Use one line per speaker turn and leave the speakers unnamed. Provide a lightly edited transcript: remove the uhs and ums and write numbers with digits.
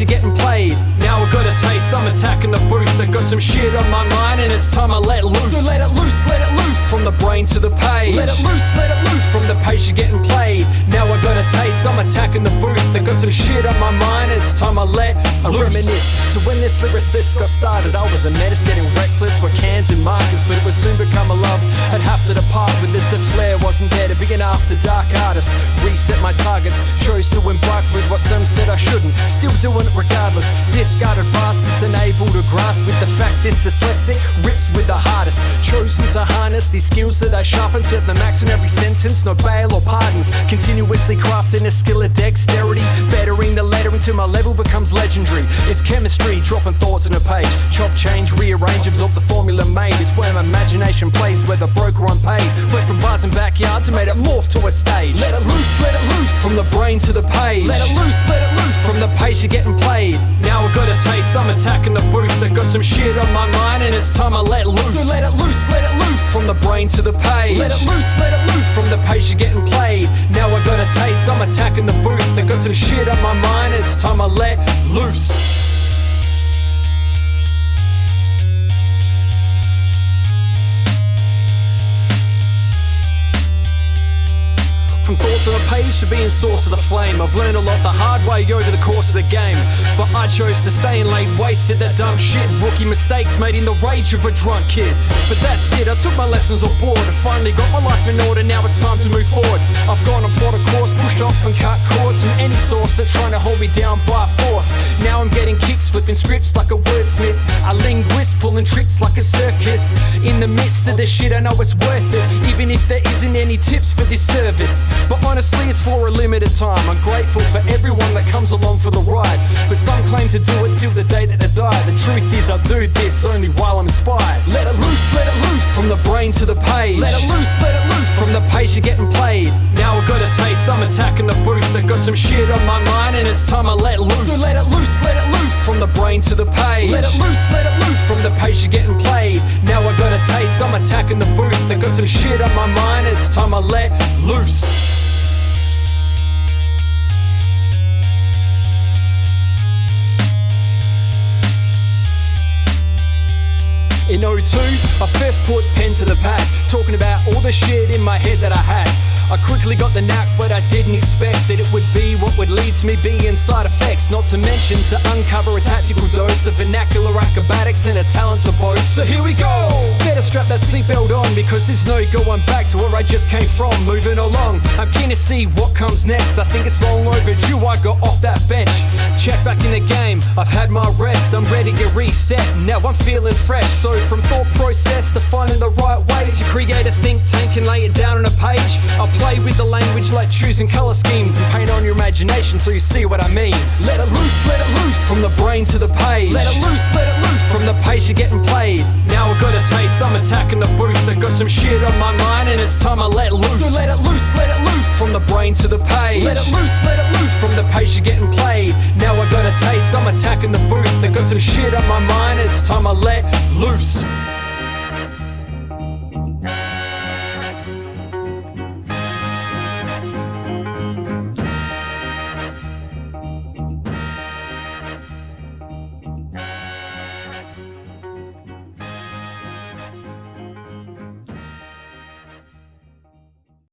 you're getting played. Now I've got a taste, I'm attacking the booth. I got some shit on my mind and it's time I let loose. So let it loose, let it loose. From the brain to the page. Let it loose, let it loose. From the page you're getting played. Now I got a taste, I'm attacking the booth. I got some shit on my mind and it's time I let loose. Reminisce to when this lyricist got started. I was a menace getting reckless with cans and markers, but it would soon become a love. I'd have to depart with this, the flair wasn't there to be an after dark artist. Reset my targets, chose to embark with what some said I shouldn't. Still doing it regardless. Discarded bastards unable to grasp with the fact this dyslexic rips with the hardest. Chosen to harness these skills that I sharpen, serve the max in every sentence, no bail or pardons. Continuously crafting a skill of dexterity, bettering the lettering till my level becomes legendary. It's chemistry, dropping thoughts on a page. Chop, change, rearrange, absorb the formula made. It's where my imagination plays, whether broke or unpaid. Went from bars and backyards and made it morph to a stage. Let it loose, let it loose. From the brain to the page. Let it loose, let it loose. From the page you're getting played. Now I've got a taste, I'm attacking the booth. I got some shit on my mind and it's time I let loose. So let it loose, let it loose. From the brain to the page. Let it loose, let it loose. From the page you're getting played. Now I got a taste, I'm attacking the booth. I got some shit on my mind, it's time I let loose. From thoughts on a page to being source of the flame, I've learned a lot the hard way over the course of the game. But I chose to stay and laid waste to that dumb shit. Rookie mistakes made in the rage of a drunk kid. But that's it, I took my lessons on board and finally got my life in order, now it's time to move forward. I've gone and plot a course, pushed off and cut cords from any source that's trying to hold me down by force. Now I'm getting kicks, flipping scripts like a wordsmith, a linguist, pulling tricks like a circus. In the midst of this shit I know it's worth it, even if there isn't any tips for this service. But honestly it's for a limited time. I'm grateful for everyone that comes along for the ride, but some claim to do it till the day that they die. The truth is I do this only while I'm inspired. Let it loose, let it loose. From the brain to the page. Let it loose, let it loose. From the page you're getting played. Now I've got a taste, I'm attacking the booth. I got some shit on my mind and it's time I let loose. So let it loose, let it loose. From the brain to the page. Let it loose, let it loose. From the page you're getting played. Now I got a taste, I'm attacking the booth. I got some shit on my mind, it's time I let loose. In 02, I first put pen to the pad, talking about all the shit in my head that I had. I quickly got the knack, but I didn't expect that it would be what would lead to me being side effects. Not to mention to uncover a tactical dose of vernacular acrobatics and a talent to boast. So here we go! Better strap that seatbelt on because there's no going back to where I just came from. Moving along, I'm keen to see what comes next. I think it's long overdue, I got off that bench. Check back in the game, I've had my rest. I'm ready to reset, now I'm feeling fresh. So from thought process to finding the right way to create a think tank and lay it down on a page. I play with the language like choosing colour schemes and paint on your imagination so you see what I mean. Let it loose, let it loose. From the brain to the page. Let it loose, let it loose. From the page you're getting played. Now I've got a taste, I'm attacking the booth. I got some shit on my mind and it's time I let loose. So let it loose, let it loose. From the brain to the page. Let it loose, let it loose. From the page you're getting played. Now I got a taste, I'm attacking the booth. I got some shit on my mind, it's time I let loose.